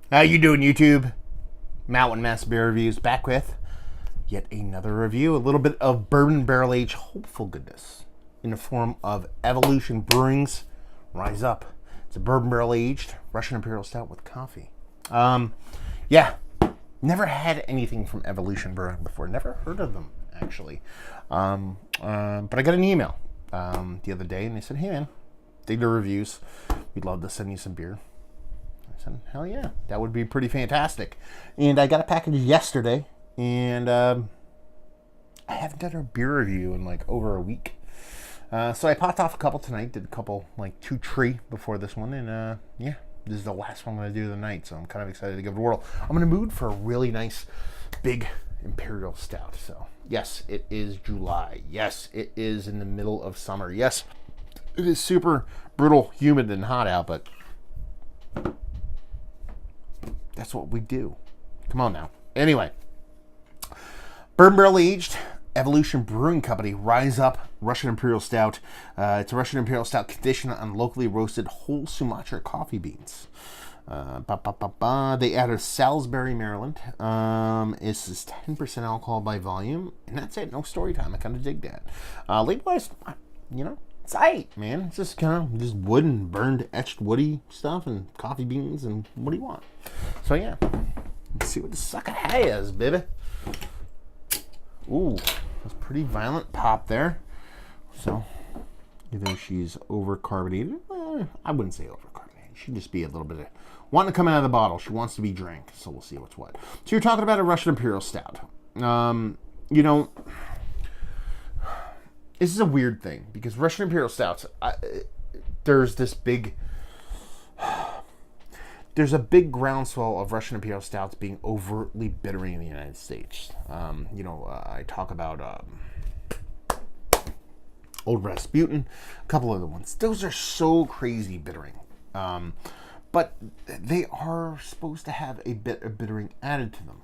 How you doing, YouTube? Mountain Mass Beer Reviews back with yet another review. A little bit of bourbon barrel aged hopeful goodness in the form of Evolution Brewing's Rise Up. It's a bourbon barrel aged Russian Imperial Stout with coffee. Yeah, never had anything from Evolution Brewing before. Never heard of them actually. But I got an email the other day, and they said, "Hey man, dig the reviews. We'd love to send you some beer." I said, hell yeah, that would be pretty fantastic. And I got a package yesterday, and I haven't done a beer review in like over a week. So I popped off a couple tonight, did a couple, like 2 before this one, and yeah, this is the last one I'm going to do of the night, so I'm kind of excited to give it a whirl. I'm in the mood for a really nice, big Imperial Stout. So, yes, it is July. Yes, it is in the middle of summer. Yes, it is super brutal, humid, and hot out, but that's what we do. Come on now. Anyway, bourbon barrel aged Evolution Brewing Company Rise Up Russian Imperial Stout. It's a Russian Imperial Stout conditioned on locally roasted whole Sumatra coffee beans. They added Salisbury, Maryland. This is 10% alcohol by volume, and that's it. No story time. I kind of dig that. Label-wise, it's aight, man. It's just kind of just wood and burned, etched woody stuff and coffee beans and what do you want? So yeah, let's see what the sucker has, baby. Ooh, that's pretty violent pop there. So either she's over-carbonated. I wouldn't say over-carbonated. She'd just be a little bit of wanting to come out of the bottle. She wants to be drank. So we'll see what's what. So you're talking about a Russian Imperial Stout. This is a weird thing because Russian Imperial Stouts, there's a big groundswell of Russian Imperial Stouts being overtly bittering in the United States. I talk about Old Rasputin, a couple other ones. Those are so crazy bittering, but they are supposed to have a bit of bittering added to them.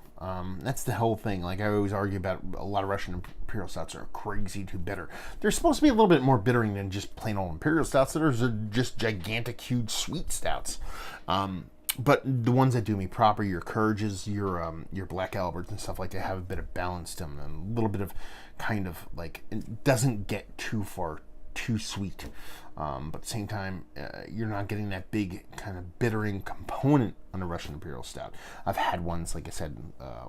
That's the whole thing. Like I always argue about, a lot of Russian Imperial Stouts are crazy too bitter. They're supposed to be a little bit more bittering than just plain old Imperial Stouts. There's just gigantic, huge, sweet stouts. But the ones that do me proper, your Courages, your Black Alberts and stuff like that, have a bit of balance to them and a little bit of kind of like, it doesn't get too far too sweet. But at the same time, you're not getting that big kind of bittering component on a Russian Imperial Stout. I've had ones, like I said,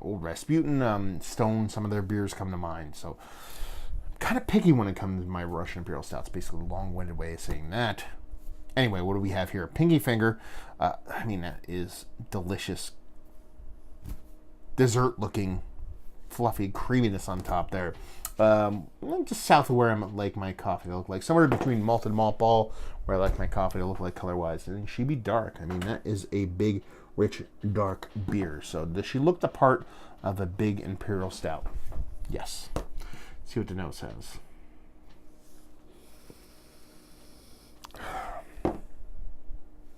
Old Rasputin, Stone, some of their beers come to mind. So I'm kind of picky when it comes to my Russian Imperial Stouts. Basically a long-winded way of saying that. Anyway, what do we have here? Pinky Finger. That is delicious. Dessert-looking, fluffy creaminess on top there. Just south of where I like my coffee to look like. Somewhere between malted malt ball, where I like my coffee to look like color-wise. And she be dark. That is a big, rich, dark beer. So does she look the part of a big Imperial Stout? Yes. Let's see what the note says.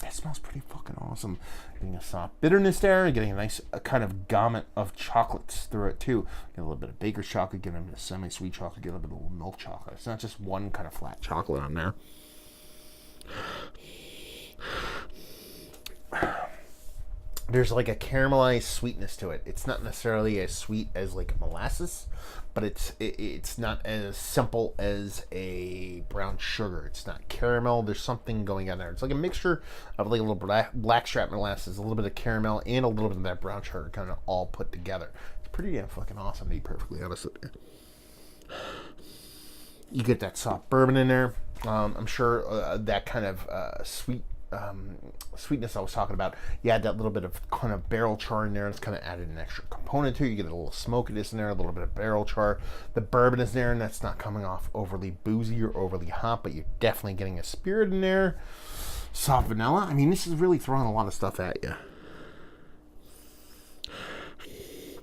That smells pretty fucking awesome. Getting a soft bitterness there, getting a nice kind of gamut of chocolates through it too. Get a little bit of baker's chocolate, get a bit of semi-sweet chocolate, get a little bit of milk chocolate. It's not just one kind of flat chocolate on there. There's like a caramelized sweetness to it. It's not necessarily as sweet as like molasses, but it's not as simple as a brown sugar. It's not caramel. There's something going on there. It's like a mixture of like a little blackstrap molasses, a little bit of caramel, and a little bit of that brown sugar kind of all put together. It's pretty damn fucking awesome, to be perfectly honest with you. You get that soft bourbon in there. I'm sure that kind of sweetness I was talking about, you add that little bit of kind of barrel char in there. It's kind of added an extra component to it. You get a little smokiness in there, a little bit of barrel char. The bourbon is there, and that's not coming off overly boozy or overly hot, but you're definitely getting a spirit in there. Soft vanilla. This is really throwing a lot of stuff at you.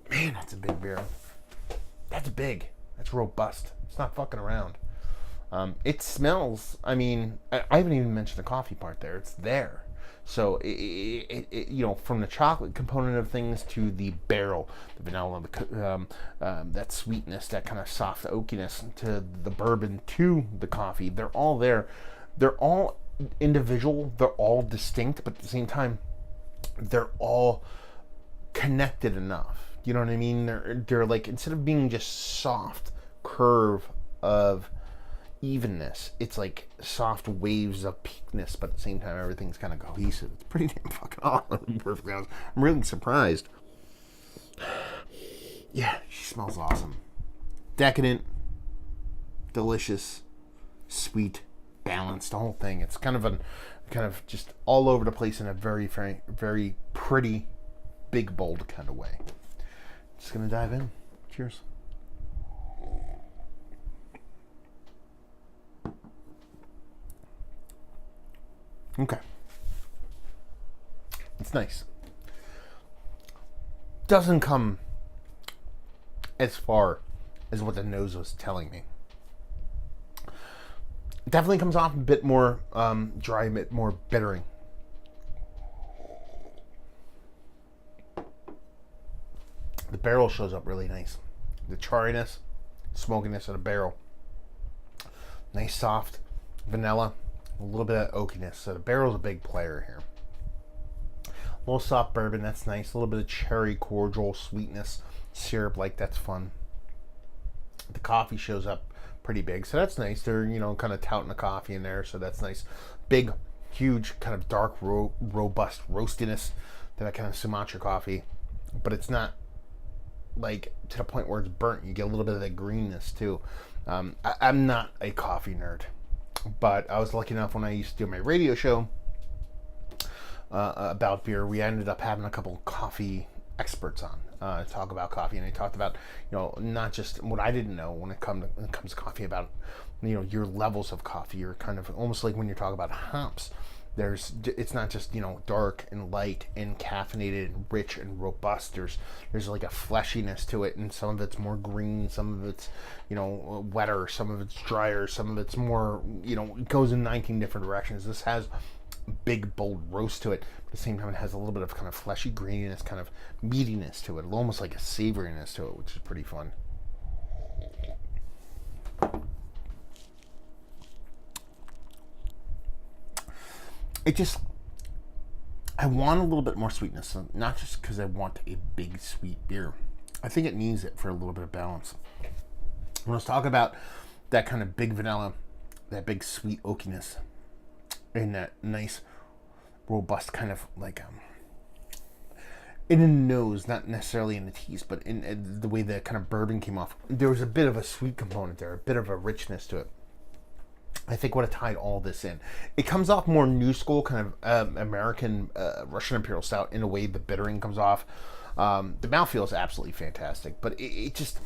Man, that's a big beer. That's big. That's robust. It's not fucking around. It smells, I haven't even mentioned the coffee part there. It's there. So, from the chocolate component of things to the barrel, the vanilla, that sweetness, that kind of soft oakiness, to the bourbon, to the coffee, they're all there. They're all individual. They're all distinct, but at the same time, they're all connected enough. You know what I mean? They're like, instead of being just soft curve of evenness, it's like soft waves of peakness, but at the same time everything's kind of cohesive. It's pretty damn fucking awesome, to be perfectly honest. I'm really surprised. Yeah, she smells awesome. Decadent, delicious, sweet, balanced, the whole thing. It's kind of just all over the place in a very, very, very pretty, big, bold kind of way. Just gonna dive in. Cheers. Okay. It's nice. Doesn't come as far as what the nose was telling me. Definitely comes off a bit more dry, a bit more bittering. The barrel shows up really nice. The charriness, smokiness of the barrel. Nice soft vanilla, a little bit of oakiness. So the barrel's a big player here. A little soft bourbon, that's nice. A little bit of cherry cordial sweetness, syrup, like that's fun. The coffee shows up pretty big, so that's nice. They're, kind of touting the coffee in there, so that's nice. Big, huge, kind of dark, robust roastiness to that kind of Sumatra coffee, but it's not like to the point where it's burnt. You get a little bit of that greenness too. I'm not a coffee nerd, but I was lucky enough when I used to do my radio show about beer. We ended up having a couple coffee experts on talk about coffee, and they talked about not just what I didn't know when it comes to coffee, about your levels of coffee. You're kind of almost like when you're talking about hops. It's not just dark and light and caffeinated and rich and robust. There's like a fleshiness to it, and some of it's more green, some of it's wetter, some of it's drier, some of it's more it goes in 19 different directions. This has big bold roast to it, but at the same time it has a little bit of kind of fleshy greeniness, kind of meatiness to it, almost like a savoriness to it, which is pretty fun. I want a little bit more sweetness, not just because I want a big sweet beer. I think it needs it for a little bit of balance. When I was talking about that kind of big vanilla, that big sweet oakiness, and that nice robust kind of like in the nose, not necessarily in the teeth, but in the way the kind of bourbon came off, there was a bit of a sweet component there, a bit of a richness to it. I think would have tied all this in. It comes off more new school, kind of American Russian Imperial Stout in a way the bittering comes off. The mouthfeel is absolutely fantastic, but it's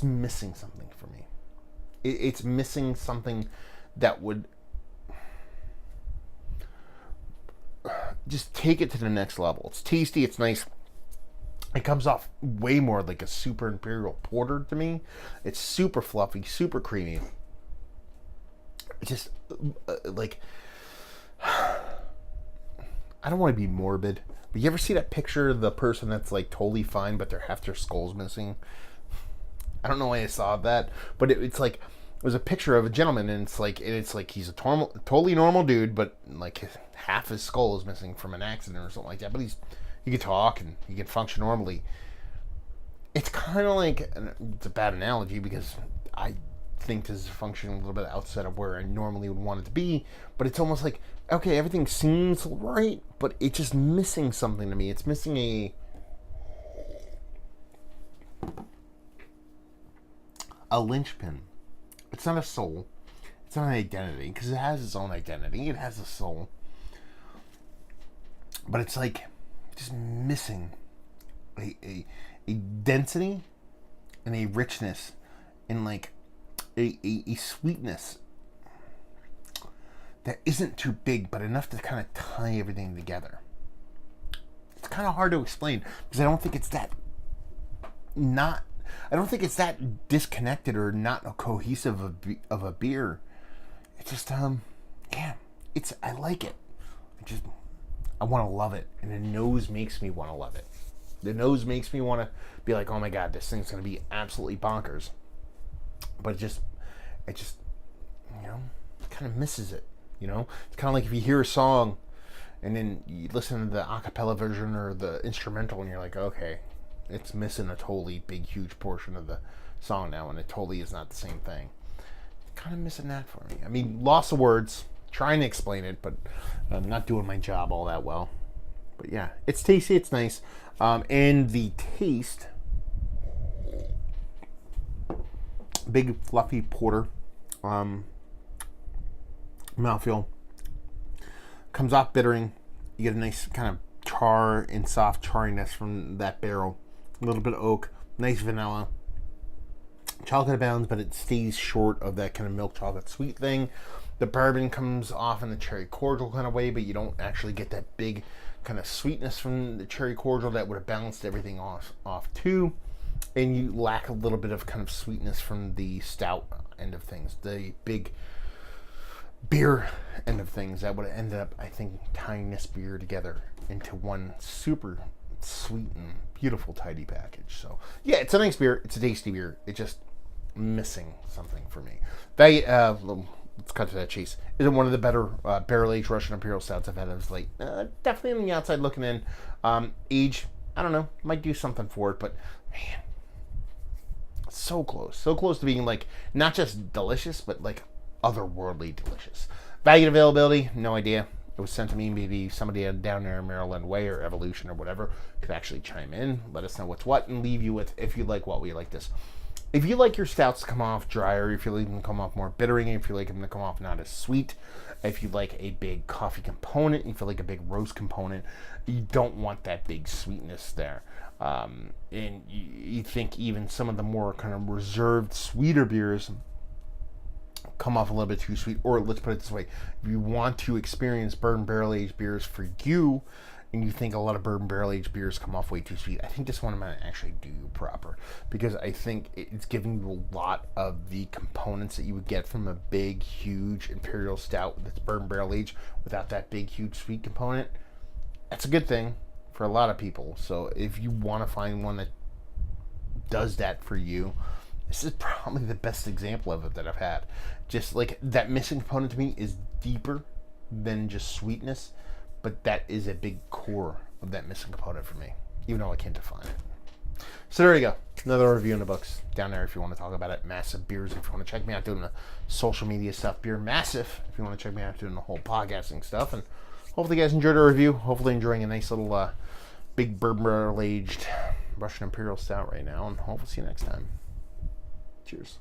missing something for me. It's missing something that would just take it to the next level. It's tasty, it's nice. It comes off way more like a super imperial porter to me. It's super fluffy, super creamy. It's just like, I don't want to be morbid, but you ever see that picture of the person that's like totally fine but half their skull's missing? I don't know why I saw that, but it's like, it was a picture of a gentleman, and it's like he's a totally normal dude, but like half his skull is missing from an accident or something like that. But he can talk and he can function normally. It's kind of like, it's a bad analogy because I think this is functioning a little bit outside of where I normally would want it to be, but it's almost like, okay, everything seems right, but it's just missing something to me. It's missing a linchpin. It's not a soul. It's not an identity, because it has its own identity. It has a soul. But it's like just missing a density and a richness and like a sweetness that isn't too big, but enough to kind of tie everything together. It's kind of hard to explain because I don't think it's that disconnected or not cohesive of a beer. It's just I like it. I want to love it, and the nose makes me want to love it. The nose makes me want to be like, oh my god, this thing's gonna be absolutely bonkers. But it just kind of misses it. It's kind of like if you hear a song and then you listen to the acapella version or the instrumental, and you're like, okay, it's missing a totally big, huge portion of the song now, and it totally is not the same thing. Kind of missing that for me. I mean, loss of words, trying to explain it, but I'm not doing my job all that well. But yeah, it's tasty, it's nice. And the taste, big fluffy porter, mouthfeel, comes off bittering. You get a nice kind of char and soft charriness from that barrel. A little bit of oak, nice vanilla. Chocolate abounds, but it stays short of that kind of milk chocolate sweet thing. The bourbon comes off in the cherry cordial kind of way, but you don't actually get that big kind of sweetness from the cherry cordial that would have balanced everything off too. And you lack a little bit of kind of sweetness from the stout end of things, the big beer end of things that would have ended up, I think, tying this beer together into one super sweet and beautiful, tidy package. So yeah, it's a nice beer. It's a tasty beer. It's just missing something for me. Let's cut to that chase. Is it one of the better barrel-aged Russian Imperial Stouts I've had as late? Definitely on the outside looking in. Age, I don't know, might do something for it, but man, so close to being like not just delicious, but like otherworldly delicious. Value and availability, no idea. It was sent to me. Maybe somebody down there in Maryland Way or Evolution or whatever could actually chime in, let us know what's what, and leave you with if you like what we like this. If you like your stouts to come off drier, if you like them to come off more bittering, if you like them to come off not as sweet, if you like a big coffee component, you feel like a big roast component, you don't want that big sweetness there. And you think even some of the more kind of reserved, sweeter beers come off a little bit too sweet. Or let's put it this way, if you want to experience bourbon barrel-aged beers for you, and you think a lot of bourbon barrel-aged beers come off way too sweet, I think this one might actually do you proper, because I think it's giving you a lot of the components that you would get from a big, huge Imperial Stout that's bourbon barrel-aged without that big, huge sweet component. That's a good thing for a lot of people. So if you want to find one that does that for you, this is probably the best example of it that I've had. Just like that missing component to me is deeper than just sweetness, but that is a big core of that missing component for me, even though I can't define it. So there you go. Another review in the books down there if you want to talk about it. Massive Beers if you want to check me out doing the social media stuff. Beer Massive if you want to check me out doing the whole podcasting stuff. And hopefully you guys enjoyed our review. Hopefully enjoying a nice little big bourbon barrel aged Russian Imperial Stout right now. And hopefully see you next time. Cheers.